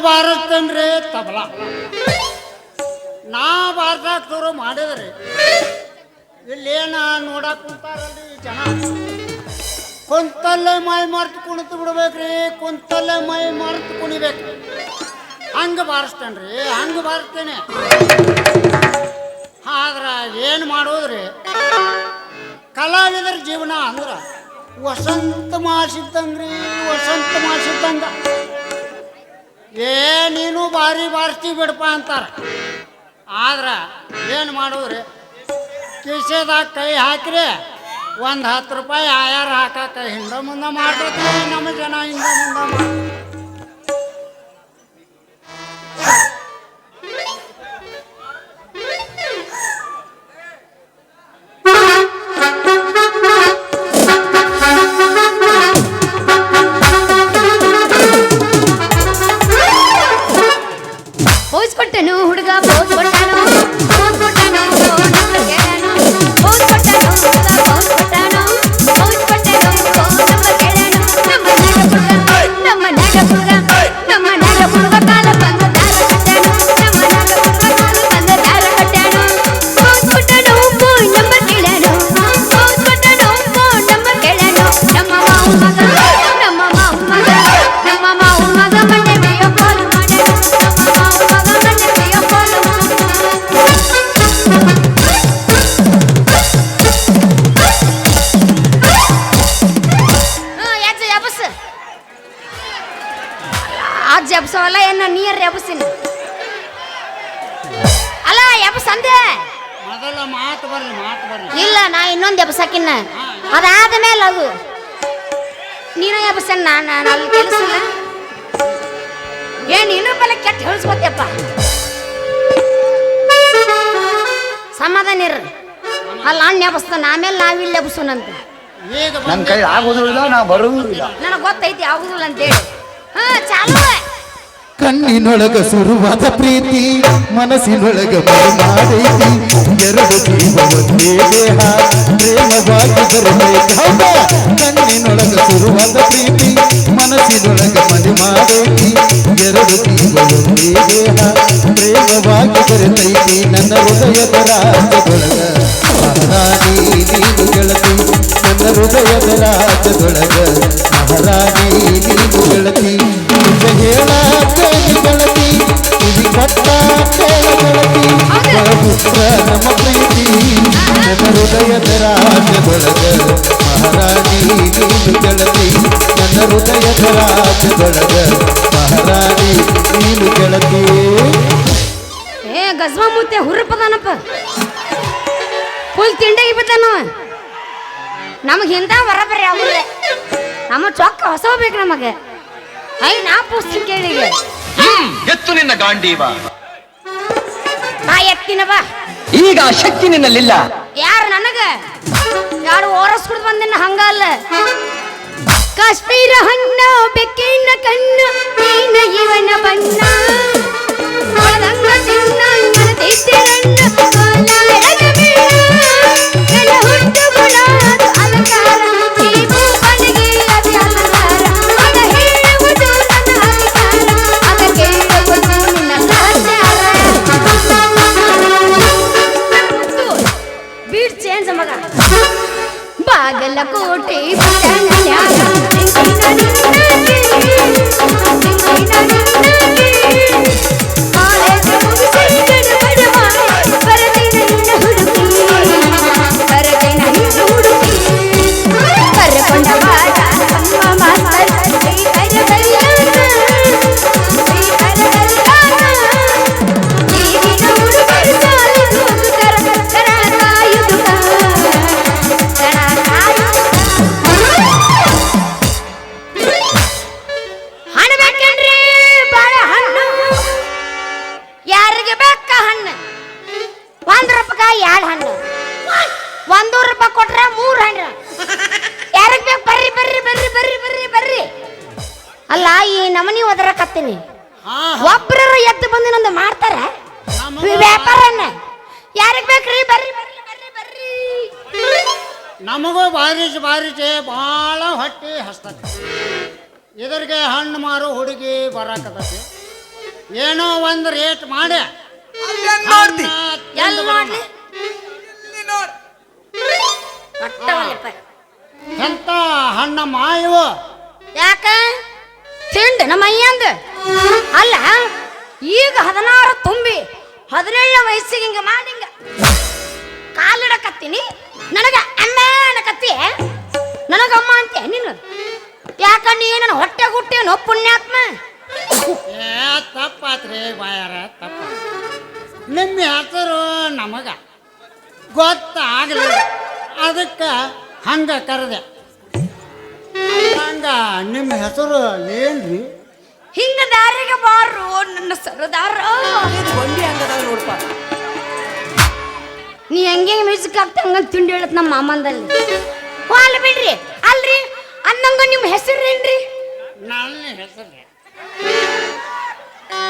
ಬಾರಿಸ್ತೇನ್ರಿ ತಬಲ. ನಾ ಬಾರ್ಸಾಕ್ ಶುರು ಮಾಡಿದ್ರಿ ಇಲ್ಲೇನ ನೋಡಕ್ ಕುಂತಾರಲ್ರಿ ಜನ. ಕುಂತಲ್ಲೇ ಮೈ ಮರ್ತು ಕುಣಿತು ಬಿಡ್ಬೇಕ್ರಿ, ಕುಂತಲ್ಲೇ ಮೈ ಮರ್ತು ಕುಣಿಬೇಕು. ಹಂಗ ಬಾರಿಸ್ತೇನ್ರಿ, ಹಂಗ ಬಾರಿಸ್ತೇನೆ. ಆದ್ರ ಏನು ಮಾಡೋದ್ರಿ, ಕಲಾವಿದರ ಜೀವನ ಅಂದ್ರ ವಸಂತ ಮಾಸಿದ್ದಂಗ್ರಿ, ವಸಂತ ಮಾಸಿದ್ದಂಗ. ನೀನು ಭಾರಿ ಬಾರಿಸ್ತೀವಿ ಬಿಡಪ್ಪ ಅಂತಾರ. ಆದ್ರ ಏನು ಮಾಡೋದ್ರಿ, ಕಿಸೆದಾಗ ಕೈ ಹಾಕ್ರಿ, ಒಂದು 10 ರೂಪಾಯಿ ಆಯಾರ ಹಾಕಾಕ ಹಿಂದೆ ಮುಂದೆ ಮಾಡ್ತೈತಿ ನಮ್ಮ ಜನ, ಹಿಂದೆ ಮುಂದೆ ಮಾಡ್ತಾರೆ. ಹುಡುಗ ಪೋಸ್ ಕೊಟ್ಟನು, ಪೋಸ್ ಕೊಟ್ಟನು, ಪೋಸ್ ಕೊಟ್ಟನು, ಪೋಸ್ ಕೊಟ್ಟನು, ಪೋಸ್ ಕೊಟ್ಟನು, ನಮ್ಮ ನಾಡ ಹುಡುಗ, ನಮ್ಮ ನಾಡ ಹುಡುಗ ಕಾಲ ಬಂದ ದಾರ ಕಟ್ಟನು, ನಮ್ಮ ನಾಡ ಹುಡುಗ ಕಾಲ ಬಂದ ದಾರ ಕಟ್ಟನು. ಪೋಸ್ ಕೊಟ್ಟನು, ಫೋನ್ ನಂಬರ್ ಕೇಳನು, ಪೋಸ್ ಕೊಟ್ಟನು, ಫೋನ್ ನಂಬರ್ ಕೇಳನು. ನಮ್ಮ ಮಾವು ಮಗ, ನಮ್ಮ ಮಾವು ಮಗ, ನಮ್ಮ ಮಾವು ಮಗ ಮಂಡೆ ಮೇಯೋ ಕಾಲ್ ಮಾಡನು, ನಮ್ಮ ಮಾವು ಮಗ ಮಂಡೆ ಮೇಯೋ ಕಾಲ್. आज ಎಬ್ಸವಲ್ಲ ಏನ ನೀರ್ ಎಬ್ಸಿನಿ ಅಲ್ಲ ಎಬ್ಸ ಅಂದೆ. ಮೊದಲ ಮಾತು ಬರ್ಲಿ. ಇಲ್ಲ ನಾ ಇನ್ನೊಂದು ಎಬ್ಸಕಿನ್ನ ಅದಾದ ಮೇಲೆ ಅದು ನೀನು ಎಬ್ಸನ್. ನಾನು ಅಲ್ಲಿ ಕೆಲಸ ಇಲ್ಲ ಏನ್ ಇನ್ನೂ ಬಲ ಕೆಟ್ಟ ಹೇಳಿಸ್ಕೊತಪ್ಪ. ಸಮಾಧಾನ ಇರ್ರಿ, ಅಲ್ಲ ಅಣ್ಣ ಎಬ್ಸ್ತಾನ, ಆಮೇಲೆ ನಾವಿಲ್ಲಿ ಎಬ್ಸೋನಂತ. ನನ್ನ ಕೈ ಆಗೋದಿಲ್ಲ, ನಾ ಬರುವುದಿಲ್ಲ. ನನಗೆ ಗೊತ್ತೈತಿ ಆಗುದಿಲ್ಲ ಅಂತೇಳಿ. ಚಾಲು. ಕಣ್ಣಿನೊಳಗ ಸುರುವಾದ ಪ್ರೀತಿ, ಮನಸ್ಸಿನೊಳಗ ಮಾಡೈತಿ, ಎರಡು ಜೀವ ಒಂದೇ ದೇಹ ಪ್ರೇಮವಾಗಿ ಬರಬೇಕ. ಕಣ್ಣಿನೊಳಗ ಸುರುವಾದ ಪ್ರೀತಿ, ಮನಸ್ಸಿನೊಳಗ ಮಾಡೈತಿ, ಎರಡು ಜೀವ ಒಂದೇ ದೇಹ ಪ್ರೇಮವಾಗಿ ಬರತೈತಿ. ನನ್ನ ಹೃದಯದ ರಾಜ್ಯದೊಳಗ ಮಹಾರಾಣಿ ನೀನು ಗೆಳತಿ, ನನ್ನ ಹೃದಯದ ರಾಜ್ಯದೊಳಗ ಮಹಾರಾಣಿ ನೀನು ಗೆಳತಿ. ಹೇಳ ಗೆಳತಿ, ಇದು ಕೊಟ್ಟ ಗೆಳತಿ, ಪುತ್ರ ನಮ್ಮ ಪ್ರೀತಿ, ನನ್ನ ಹೃದಯದ ರಾಜ್ಯದೊಳಗ ಮಹಾರಾಣಿ ನೀನು ಗೆಳತಿ, ನನ್ನ ಹೃದಯದ ರಾಜ್ಯದೊಳಗ ಮಹಾರಾಣಿ ನೀನು ಗೆಳತಿ. ಗಜ್ವಾ ಮುತ್ತೆ ಹುರ್ಪದಾನಪ್ಪ, ಫುಲ್ ತಿಂಡಾಗಿ ಬಿದ್ದಾನವ. ನಮಗೆ ಹಿಂದ ಬರಬರಿ ಆಗುಲ್ಲ, ನಮ್ಮ ಚೊಕ್ಕ ಹೊಸ ಬೇಕು ನಮಗೆ. ನಾ ಪುಸ್ತಕ ಕೇಳಿಗೆ ಎತ್ತು ನಿನ್ನ ಗಾಂಡೀವ, ನಾ ಎತ್ತಿನ ಬಾ. ಈಗ ಶಕ್ತಿ ನಿನ್ನಲ್ಲಿಲ್ಲ. ಯಾರು ನನಗ ಯಾರು ಓರಸ್ಕೊಡ್ ಬಂದಿನ ಹಂಗಲ್ಲ. ಕಾಶ್ಮೀರ ಹಣ್ಣ ಬೆಕ್ಕಿನ ಕಣ್ಣ ನೀನ ಇವನ ಬಣ್ಣ, ಒಳದಂಗ ಚಿನ್ನ ತೆತ್ತಿರಣ್ಣ ಕೋಲಾರದ ಬೀಣ, ಎಳ ಹುಟ್ಟು ಗುಲಾದು ಅಲಂಕಾರ, ಈ ಭೂಪನಿಗೆ ಅತಿ ಅಲಂಕಾರ, ಅದ ಹೇಳುವುದು ನನ್ನ ಅಧಿಕಾರ, ಅದ ಕೇಳುವುದು ನಿನ್ನ ಸಹಚಾರ. ಬೀಟ್ ಚೇಂಜ್ ಮಗ. ಬಾಗಲಕೋಟೆ ಅಲ್ಲ ಈ ನಮನಿ ಒದರಕತ್ತೀನಿ. ಒಬ್ರು ಎದ್ದು ಬಂದು ನಂದು ಮಾಡ್ತಾರ ವ್ಯಾಪಾರನ್ನ. ಯಾರಿಗೆ ಬೇಕ್ರಿ? ಬರ್ರಿ ಬರ್ರಿ ಬರ್ರಿ ಬರ್ರಿ. ನಮಗೂ ಬಾರಿಸಿ ಬಾರಿಸಿ ಭಾಳ ಹೊಟ್ಟೆ ಹಸ್ತತಿ. ಇದರಿಗೆ ಹಣ್ಣು ಮಾರು ಹುಡುಗಿ ಬರಾಕತತಿ. ಏನೋ ಒಂದು ರೇಟ್ ಮಾಡಿ ನೋಡ್ತಿ ಎಲ್ಲಿ ನೋಡ್ಲಿ ಒಟ್ಟವಲ್ಲಪ್ಪ. ಎಂತ ಹಣ್ಣ ಮಾಯವು ಯಾಕ ತಿಂಡ ನಮ್ಮ ಅಯ್ಯಂದ ಅಲ್ಲ ಈಗ 16 ತುಂಬಿ 17 ವಯಸ್ಸಿಗೆ ಹಿಂಗ ಮಾಡಿ ಹಿಂಗ ಕಾಲಿಡಕತ್ತೀನಿ ನನಗ ಅಮ್ಮ ಅನ್ನಕತ್ತಿ ನನಗಮ್ಮ ಅಂತೆ ನೀನು ಯಾಕ ನೀ ನನ್ನ ಹೊಟ್ಟೆ ಗುಟ್ಟೇನೋ ಪುಣ್ಯಾತ್ಮ ಏ ತಪ್ಪಾತ್ರಿ ಬಾಯಾರ ತಪ್ಪ ನಿಮ್ಮ ಹೆಸರು ನಮಗ ಗೊತ್ತಾಗಲಿಲ್ಲ ಅದಕ್ಕೆ ಹಂಗ ಕರೆದೆ ಹಂಗ ನಿಮ್ಮ ಹೆಸರು ಏನ್ರಿ ಹಿಂಗ ದಾರಿಗೆ ಬಾರು ನನ್ನ ಸರದಾರ ಗೊಂಡಿ ಹಂಗದಾಗ ನೋಡ್ಪ ನೀ ಹೆಂಗೆ ಮ್ಯೂಸಿಕ್ ಆಗ್ತಾ ಹಂಗ ತಿಂಡಿ ಹೇಳತ್ ನಮ್ಮ ಮಾಮಂದಲ್ಲಿ ಅಲ್ಲ ಬಿಡ್ರಿ ಅಲ್ರಿ ಅನ್ನಂಗ ನಿಮ್ಮ ಹೆಸರೇನ್ರಿ ನನ್ನ ಹೆಸರು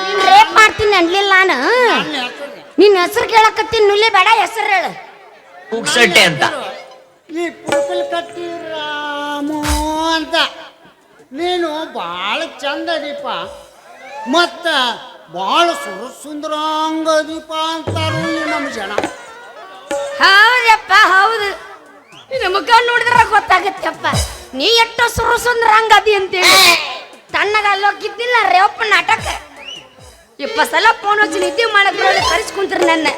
ನೀನ್ ರೇಪ್ ಮಾಡ್ತೀನಿ ಅನ್ಲಿಲ್ಲ ನಾನು ನನ್ನ ಹೆಸರು ನಿನ್ನ ಹೆಸರು ಕೇಳಕತ್ತೀನಿ ನುಲ್ಲೆ ಬೇಡ ಹೆಸರು ಹೇಳು ಉಗ್ಸಟ್ಟೆ ಅಂತ ಈ ಪುಕ್ಕಲ್ ಕಟ್ಟಿ ರಾಮು ಅಂತ ನೀನು ಭಾಳ ಚಂದ ದೀಪ ಮತ್ತ ಭಾಳ ಸುಂದರಾಂಗ ದೀಪ ಅಂತಾರು ಈ ನಮ್ಮ ಜನ ಹೌದಪ್ಪ ಹೌದು ನಿನ್ನ ಮುಖ ನೋಡಿದ್ರ ಗೊತ್ತಾಗತ್ತಪ್ಪ ನೀ ಎಷ್ಟು ಸುರುಸುಂದ್ರ ಹಂಗದಿ ಅಂತೇಳಿ ತಣ್ಣಗ ಅಲ್ಲೋಗಿದ್ದಿಲ್ಲ ರೇವಪ್ಪ ನಾಟಕ 20 ಸಲ ಫೋನ್ ಹಚ್ಚಿ ನಿದ್ದೆ ಮಾಡಕ್ ಕರೆಸ್ಕೊಂತೀರಿ ನನ್ನ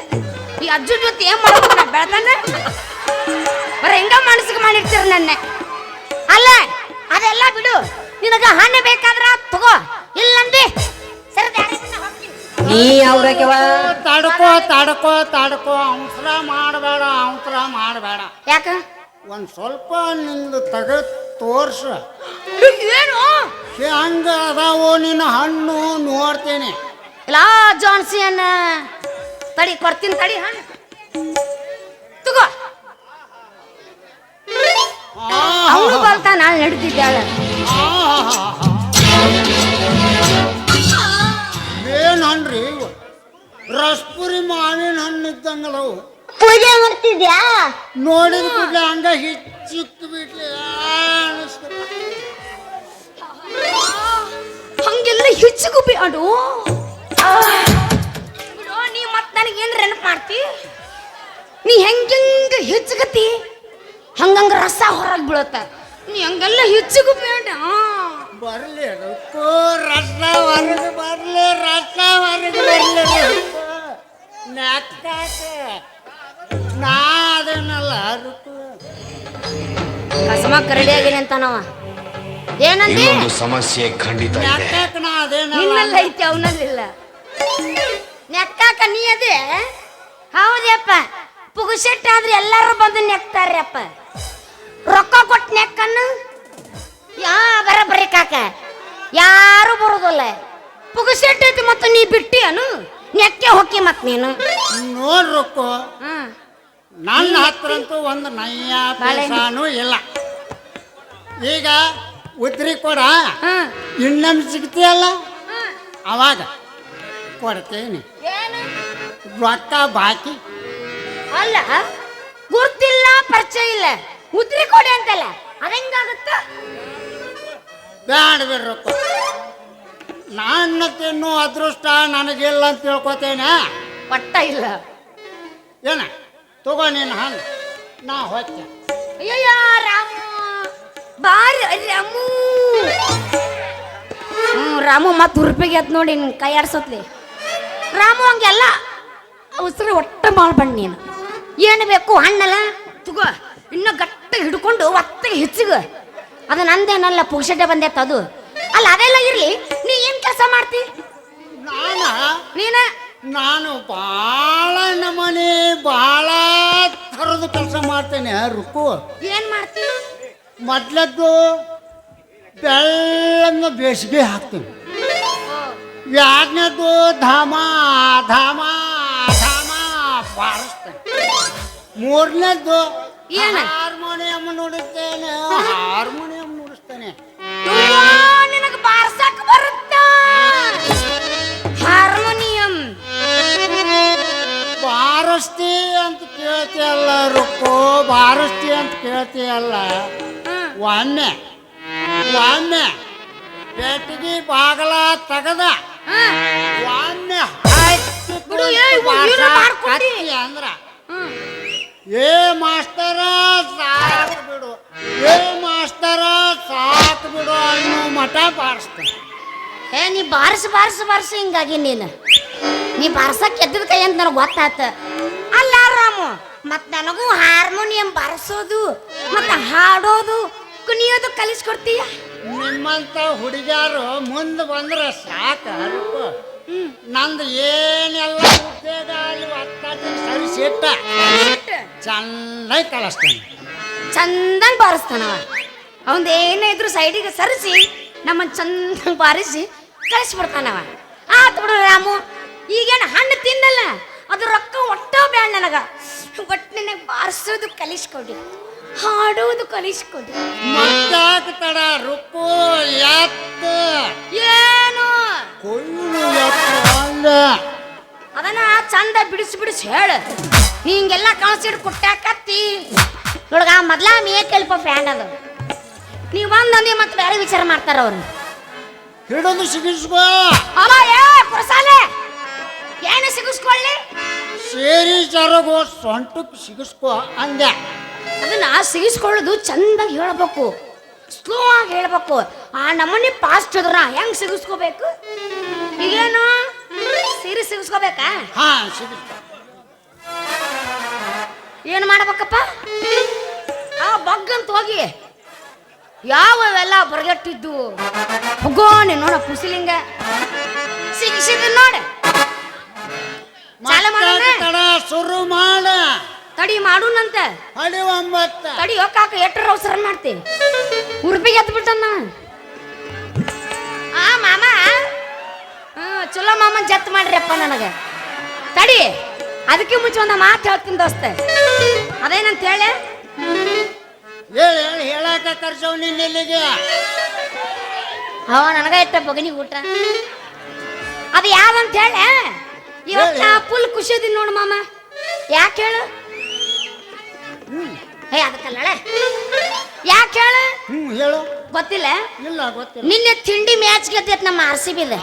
ಈ ಅಜ್ಜು ಜೊತೆ ಏನ್ ಮಾಡ್ಬೇಕು ನಾ ಬೆಳ್ತಾನ ಬರ ಹೆಂಗ ಮನಸ್ಸಿಗೆ ಮಾಡಿರ್ತೀರ ನನ್ನ ಅಲ್ಲ ಅದೆಲ್ಲ ಬಿಡು ನಿನಗ ಹಣ್ಣು ಬೇಕಾದ್ರ ತಗೋ ಇಲ್ಲಂದಿ ಸರಿ ನೀ ಅವ್ರಕ್ಕೆವ ತಡ್ಕೋ ತಡ್ಕೋ ತಡ್ಕೋ ಅವಸರ ಮಾಡಬೇಡ ಅವಸರ ಮಾಡಬೇಡ ಯಾಕ ಒಂದು ಸ್ವಲ್ಪ ನಿಂದು ತೆಗೆದು ತೋರ್ಸು ಏನು ಹೆಂಗ ಅದಾವೋ ನಿನ್ನ ಹಣ್ಣು ನೋಡ್ತೇನೆ ಲಾ ಜಾನ್ಸಿಯನ್ನ ತಡಿ ಕೊಡ್ತೀನಿ ತಡಿ ಹಣ್ಣು ತಗೋ ಅವನು ಬಲ್ತಾ ನಾನು ನಡೀತಿದ್ದಾಳ ಏನ್ ಹಣ್ಣ್ರಿ ಇವು ರಸ್ಪುರಿ ಮಾವಿನ ಹಣ್ಣು ಇದ್ದಂಗಲವು ಪೂಜೆ ಮಾಡ್ತಿದ್ಯಾ ನೋಡಿದ ಕೂಡಲೇ ಹಂಗ ಹಿಚ್ಚಿತ್ತು ಬಿಟ್ಲಿ ಹಂಗೆಲ್ಲ ಹೆಚ್ಚಿಗೂ ಬೇಡು ಬಿಡು ನೀ ಮತ್ ನನಗೆ ಏನ್ ನೆನಪು ಮಾಡ್ತಿ ನೀ ಹೆಂಗ ಹೆಚ್ಚಗತಿ ಹಂಗಂಗ ರಸ ಹೊರಗೆ ಬೀಳತ್ತ ನೀ ಹಂಗೆಲ್ಲ ಹೆಚ್ಚಿಗೂ ಬೇಡ ಬರ್ಲಿ ರುಕ್ಕು ರಸ ಹೊರಗೆ ಬರ್ಲಿ ರಸ ಹೊರಗೆ ಬರ್ಲಿ ನೆಕ್ಕಾಕ ನಾ ಅದೇನಲ್ಲ ರುಕ್ಕು ಕಸಮ ಕರಡಿ ಆಗಿನ ಅಂತ ನಾವ ಏನಂದಿ ಇನ್ನೊಂದು ಸಮಸ್ಯೆ ಖಂಡಿತ ಇದೆ. ನೆಕ್ಕಾಕ ನಾ ಅದೇನಲ್ಲ ನಿನ್ನಲ್ಲಿ ಐತಿ ಅವನಲ್ಲಿಲ್ಲ ನೆಕ್ಕಾಕ ನೀ ಅದೇ ಹೌದಪ್ಪ ಪುಗುಶೆಟ್ ಆದ್ರೆ ಎಲ್ಲರೂ ಬಂದು ನೆಕ್ತಾರ್ಯಪ್ಪ ರೊಕ್ಕ ಕೊಟ್ಟು ನೆಕ್ಕನ್ನು ಬರಬರಿ ಕಾಕ ಯಾರು ಬರೋದಿಲ್ಲ ಪುಗುಶೆಟ್ ಐತಿ ಮತ್ತು ನೀ ಬಿಟ್ಟಿಯನು ನೆಕ್ಕೆ ಹೊಕ್ಕಿ ಮತ್ ನೀನು ನೋಡ್ರಕ್ಕು ಹ್ಮ್ ನನ್ನ ಹತ್ರಂತೂ ಒಂದು ನಯ್ಯ ಪೈಸಾನು ಇಲ್ಲ ಈಗ ಉದ್ರಿ ಕೊಡ ಹ್ಮ್ ಇನ್ನೊಮ್ಮೆ ಸಿಗ್ತೀಯಲ್ಲ ಅವಾಗ ಕೊಡ್ತೀನಿ ಏನು ರೊಕ್ಕ ಬಾಕಿ ಅಲ್ಲ ಗುರ್ತಿಲ್ಲ ಪರಿಚಯ ಇಲ್ಲ ಉದ್ರಿ ಕೊಡಿ ಅಂತಲ್ಲ ಅದಂಗಾಗುತ್ತ ಬ್ಯಾಡ ಬಿಡ್ರಪ್ಪ ನನ್ನ ತಿನ್ನೋ ಅದೃಷ್ಟ ನನಗಿಲ್ಲ ಅಂತ ತಿಳ್ಕೊತೇನೆ ಒಟ್ಟ ಇಲ್ಲ ಏನ ತಗೋ ನೀನು ಹಂಗೆ ನಾ ಹೋಗ್ತೆ ಅಯ್ಯಯ್ಯ ರಾಮು ಬಾರಿ ರಾಮು ರಾಮು ಮತ್ತೆ ಉರ್ಪಿಗೆ ಎತ್ ನೋಡಿ ನಿನ್ ಕೈ ಆಡ್ಸತ್ಲಿ ರಾಮು ಹಂಗೆಲ್ಲ ಅವಸರ ಒಟ್ಟ ಮಾಡ್ಬಣ್ಣ ನೀನು ಏನು ಬೇಕು ಹಣ್ಣಲ್ಲ ತಗೋ ಇನ್ನು ಗಟ್ಟ ಹಿಡ್ಕೊಂಡು ಒತ್ತಿಗೆ ಹೆಚ್ಚಿಗ ಅದು ನಂದೇನಲ್ಲ ಪುಕ್ಷಟೆ ಬಂದೈತ ಅದು ಅಲ್ಲ ಅದೆಲ್ಲ ಇರ್ಲಿ ನೀ ಏನ್ ಕೆಲಸ ಮಾಡ್ತಿ ನಾನು ನೀನ ನಾನು ಭಾಳ ನಮನೆ ಭಾಳ ಥರದ ಕೆಲಸ ಮಾಡ್ತೇನೆ ರುಕ್ಕು ಏನ್ ಮಾಡ್ತಿ ಮೊದ್ಲದ್ದು ಬೆಳ್ಳನ್ನ ಬೇಸಿಗೆ ಹಾಕ್ತೀನಿ ಎರಡನೇದು ಧಾಮ ಧಾಮ ಧಾಮ ಬಾರಿಸ್ತೇನೆ ಮೂರನೇದ್ದು ಏನು? ಹಾರ್ಮೋನಿಯಂ ನುಡಿಸ್ತೇನೆ ಹಾರ್ಮೋನಿಯಂ ನುಡಿಸ್ತೇನೆ ನಿನಗೆ ಬಾರ್ಸಕ್ ಬರುತ್ತ ಹಾರ್ಮೋನಿಯಂ ಬಾರಿಸ್ತಿ ಅಂತ ಕೇಳ್ತೀಯಲ್ಲ ರುಕ್ಕು ಬಾರಿಸ್ತಿ ಅಂತ ಕೇಳ್ತೀಯಲ್ಲ ಒಮ್ಮೆ ಒಮ್ಮೆ ಪೆಟ್ಟಿಗೆ ಬಾಗಲ ತೆಗದ ತಡಿ ಹಚ್ಚಿ ಅಂದ್ರ ಹ್ಮ್ ಏ ಮಾಸ್ತರ ಸಾಕು ಬಿಡು, ಏ ಮಾಸ್ತರ ಸಾಕು ಬಿಡು ಅನ್ನೋ ಮಠ ಬಾರಿಸ್ತೇನೆ. ಏ ನೀ ಬಾರ್ಸ ಹಿಂಗಾಗಿ ನೀ ಬಾರ್ಸಕ್ ಎದ್ದದ ಕೈ ಅಂತ ನನಗೆ ಗೊತ್ತಾತ. ಅಲ್ಲ ರಾಮು, ಮತ್ ನನಗೂ ಹಾರ್ಮೋನಿಯಂ ಬಾರಿಸೋದು ಮತ್ತ ಹಾಡೋದು ಕುಣಿಯೋದು ಕಲಿಸ್ಕೊಡ್ತೀಯ? ನಿಮ್ಮಂತ ಹುಡುಗಿಯಾರು ಮುಂದೆ ಬಂದ್ರೆ ಸಾಕು. ನಂದು ಏನೆಲ್ಲ ಉದ್ಯೋಗ ಅಲ್ಲಿ ಒತ್ತಾಟಿ ಸರಿಸಿಟ್ಟ ಚೆನ್ನಾಗಿ ಕಲಿಸ್ತೇನೆ. ಚಂದಂಗ್ ಬಾರಿಸ್ತಾನವ. ಅವಂದ ಏನೇ ಇದ್ರು ಸೈಡಿಗೆ ಸರಿಸಿ ನಮ್ಮನ್ನ ಚಂದಂಗ್ ಬಾರಿಸಿ ಕಳಿಸ್ಬಿಡ್ತಾನವ. ಆತ್ ಬಿಡು ರಾಮು, ಈಗೇನು ಹಣ್ಣು ತಿನ್ನಲ್ಲ, ಅದು ರೊಕ್ಕ ಒಟ್ಟ ಬೇಡ ನನಗ. ಒಟ್ಟಿನ ಬಾರಿಸೋದು ಕಲಿಸ್ಕೊಡಿ, ಹಾಡೋದು ಕಲಿಸ್ಕೊಡಿ. ಮತ್ತಾಕ ತಡ ರುಕ್ಕು ಎತ್ತು ಏನು ಕೊಯ್ಲು ಎತ್ತು ಅಂದ ಅದನ್ನ ಚಂದ ಬಿಡಿಸಿ ಹೇಳ. ಹಿಂಗೆಲ್ಲ ಕಳ್ಸಿಡ್ ಕುಟ್ಟಾಕತ್ತಿ ನೋಡ್ಗ ಮೊದ್ಲ ಮೇಕಲ್ಪ ಫ್ಯಾನ್ ಅದು. ನೀವು ಬಂದಂದಿ ಮತ್ತೆ ಬೇರೆ ವಿಚಾರ ಮಾಡ್ತಾರ ಅವ್ರು. ಹಿಡಿದು ಸಿಗಿಸ್ಕೋ. ಅಲ್ಲ ಏ ಕುರಸಾಲೆ, ಏನು ಸಿಗಿಸ್ಕೊಳ್ಳಿ? ಸೇರಿ ಜರಗೋ ಸೊಂಟಕ್ಕೆ ಸಿಗಿಸ್ಕೋ ಅಂದೆ. ಅದನ್ನ ಸಿಗಿಸ್ಕೊಳ್ಳೋದು ಚಂದಾಗಿ ಹೇಳ್ಬೇಕು, ಸ್ಲೋ ಆಗಿ ಹೇಳ್ಬೇಕು. ಆ ನಮ್ಮನೆ ಪಾಸ್ಟ್ ಇದ್ರ ಹೆಂಗ್ ಸಿಗಿಸ್ಕೋಬೇಕು? ಈಗೇನು ಸೀರೆ ಸಿಗಿಸ್ಕೋಬೇಕಾ? ಹಾ ಸಿಗಿಸ್ಕೋ. ಏನು ಮಾಡ್ಬೇಕಪ್ಪ? ಆ ಬಗ್ಗಂತ ಹೋಗಿ ಯಾವೆಲ್ಲ ಬರಗಟ್ಟಿದ್ದು ಹೋಗೋನೆ ನೋಡ ಕುಸಿಲಿಂಗ ಸಿಗಿಸಿದ ನೋಡ. ಚಾಲ ಮಾಡೋಣ, ತಡ ಶುರು ಮಾಡ. ತಡಿ ಮಾಡೋಣಂತ. ಹಡಿ 9 ತಡಿ ಹೋಗಾಕ ಎಟ್ರ ಅವಸರ ಮಾಡ್ತೀವಿ. ಉರ್ಪಿಗೆ ಎದ್ದು ಬಿಟ್ಟಣ್ಣ ಆ ಮಾಮ. ಚಲೋ ಮಾಮನ್ ಜತ್ ಮಾಡ್ರಿಯಪ್ಪ ನನಗೆ. ತಡಿ, ಅದಕ್ಕೆ ಮುಂಚೆ ಒಂದು ಮಾತು ಹೇಳ್ತೀನಿ ದೋಸ್ತ. ಅದೇನಂತ ಹೇಳಿ ಹೇಳಿ ಹೇಳಾಕ ಕರ್ಸವ್ ನಿನ್ನ ಇಲ್ಲಿಗೆ. ಅವ ನನಗ ಇಟ್ಟ ಬಗನಿ ಊಟ. ಅದು ಯಾವ್ದಂತ ಹೇಳಿ ಇವತ್ತ ಫುಲ್ ಖುಷಿ ಅದೀನಿ ನೋಡು ಮಾಮ. ಯಾಕೆ ಹೇಳು? ಹೇ ಅದಕ್ಕಲ್ಲ ಯಾಕೆ ಹೇಳು? ಹೇಳು. ಗೊತ್ತಿಲ್ಲ? ಇಲ್ಲ ಗೊತ್ತಿಲ್ಲ. ನಿನ್ನೆ ತಿಂಡಿ ಮ್ಯಾಚ್ ಗೆದ್ದೈತ್ ನಮ್ಮ RCB ದ.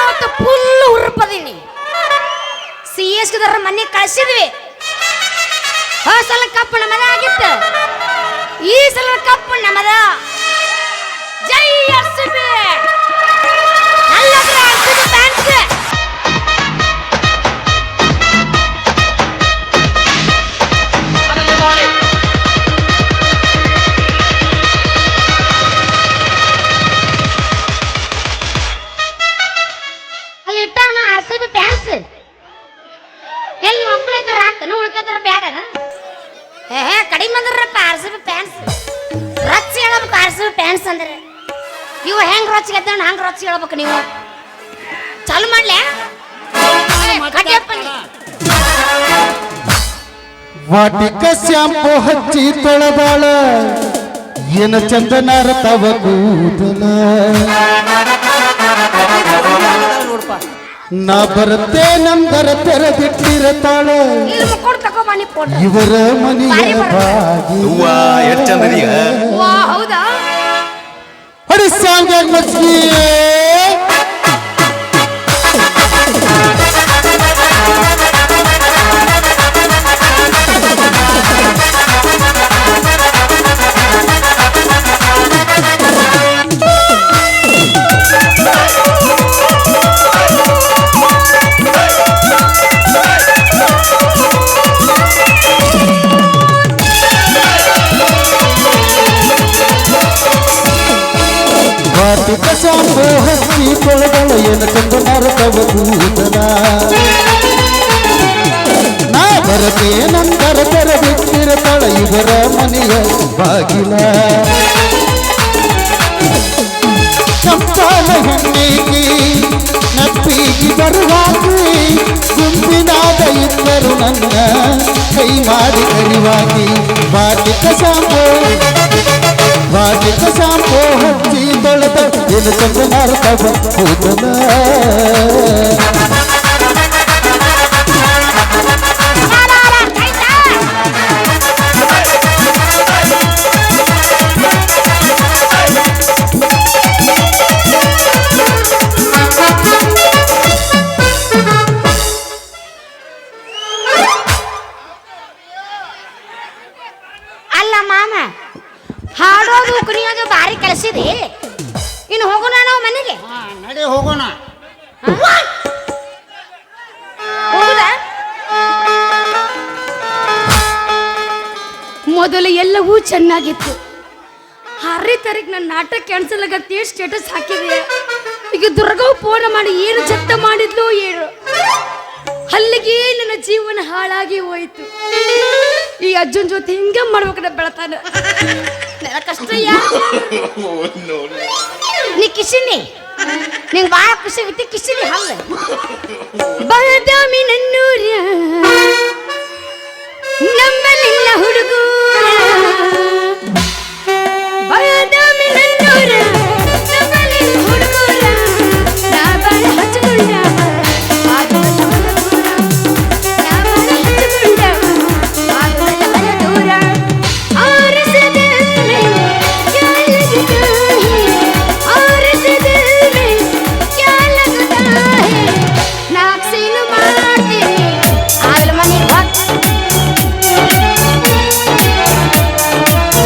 ಇವತ್ತು ಫುಲ್ ಉರುಪದೀನಿ. CSK ದರ ಮನೆ ಕಳ್ಸಿದ್ವಿ. ಆ ಸಲ ಕಪ್ಪು ನಮ್ಮದ ಆಗಿತ್ತು, ಈ ಸಲ ಕಪ್ಪು ನಮ್ಮದ. ಜೈ RCB. ಅಲ್ಲದ್ರ RCB fans RCB fans ಎಲ್ಲಿ ಒಬ್ಬಳಿದ್ರ ಹಾಕನು ಉಳ್ಕದ್ರ ಬ್ಯಾಡ. ಕಡಿಮೆ ಅಂದ್ರಪ್ಪ RCB ಫ್ಯಾನ್ಸ್. ರೊಚ್ಚ ಹೇಳ್ಬೇಕು RCB ಫ್ಯಾನ್ಸ್ ಅಂದ್ರೆ. ಇವ ಹೆಂಗ್ ರೊಚ್ಚಿಗೆ ಎದ್ದಣ್ಣ ಹಂಗ ರೊಚ್ಚ ಹೇಳ್ಬೇಕು ನೀವು. ಚಾಲು ಮಾಡ್ಲೆ ವಾಟಿಕ ಶಾಂಪು ಹಚ್ಚಿ ತೊಳೆದಾಳ, ಏನ ಚಂದನಾರ ತವ ಕೂದಲ. ನೋಡ್ಪ ನಾ ಬರುತ್ತೆ ನಂದರ ತೆರೆದಿಟ್ಟಿರತಾಳ, ಇಲ್ಲಿ ಮುಕ್ಕೊಂಡು ತಗೋ ಬನ್ನಿ ಫೋಟೋ. ಇವರ ಮನೆಯ ಹೂವ ಎಷ್ಟ್ ಚಂದದೀಗ. ವಾ ಹೌದಾ? ಹರಿ ಸಾಂಗ್ ಮಚ್ಚಿಗೆ ವಾಟಿಕ ಶಾಂಪು ಹಚ್ಚಿ ತೊಳೆದಳ, ಏನ ಚಂದನಾರ ತವ ಕೂದಲ. ನಾ ಬರತೆ ನಂದರ ತೆರೆದಿಟ್ಟಿರತಾಳ, ಇವರ ಮನೆಯ ಬಾಗಿಲ. ಚಂಪಾಲ ಹೆಣ್ಣಿಗೆ ನಪ್ಪಿಗೆ ಬರುವಾಗಿ, ಗುಂಪಿನಾದ ಇದ್ದರು ನನ್ನ ಕೈ ಮಾಡಿ ಕರಿವಾಗಿ. ವಾಟಿಕ ಶಾಂಪು ಹಚ್ಚಿ ತೊಳೆದ, ಏನ ಚಂದನಾರ ತವ ಕೂದಲ. ನಡಿ ಹೋಗೋಣ. ಹೌದಾ? ಮೊದಲು ಎಲ್ಲವೂ ಚೆನ್ನಾಗಿತ್ತು. 6ನೇ ತಾರೀಕು ನನ್ನ ನಾಟಕ ಕ್ಯಾನ್ಸಲ್ ಆಗತ್ತೆ ಸ್ಟೇಟಸ್ ಹಾಕಿದೆ. ಈಗ ದುರ್ಗವು ಫೋನ್ ಮಾಡಿ ಏನು ಜತ್ತ ಮಾಡಿದ್ಲು ಏನು, ಅಲ್ಲಿಗೆ ನನ್ನ ಜೀವನ ಹಾಳಾಗಿ ಹೋಯ್ತು. ಈ ಅಜ್ಜನ ಜೊತೆ ಹಿಂಗ ಮಾಡ್ಬೇಕಂತ ಬೆಳತಾನ ನನ್ನ ಕಷ್ಟ ಯಾರು. ನೀ ಕಿಶಿನಿ ನಿಂಗೆ ಭಾಳ ಖುಷಿ ಆಗೈತಿ. ಕಿಶಿನಿ ಹಲ್ಲ ಬಾದಾಮಿ ನನ್ನೂರ ನಂಬಲಿಲ್ಲ ಹುಡುಗೂರ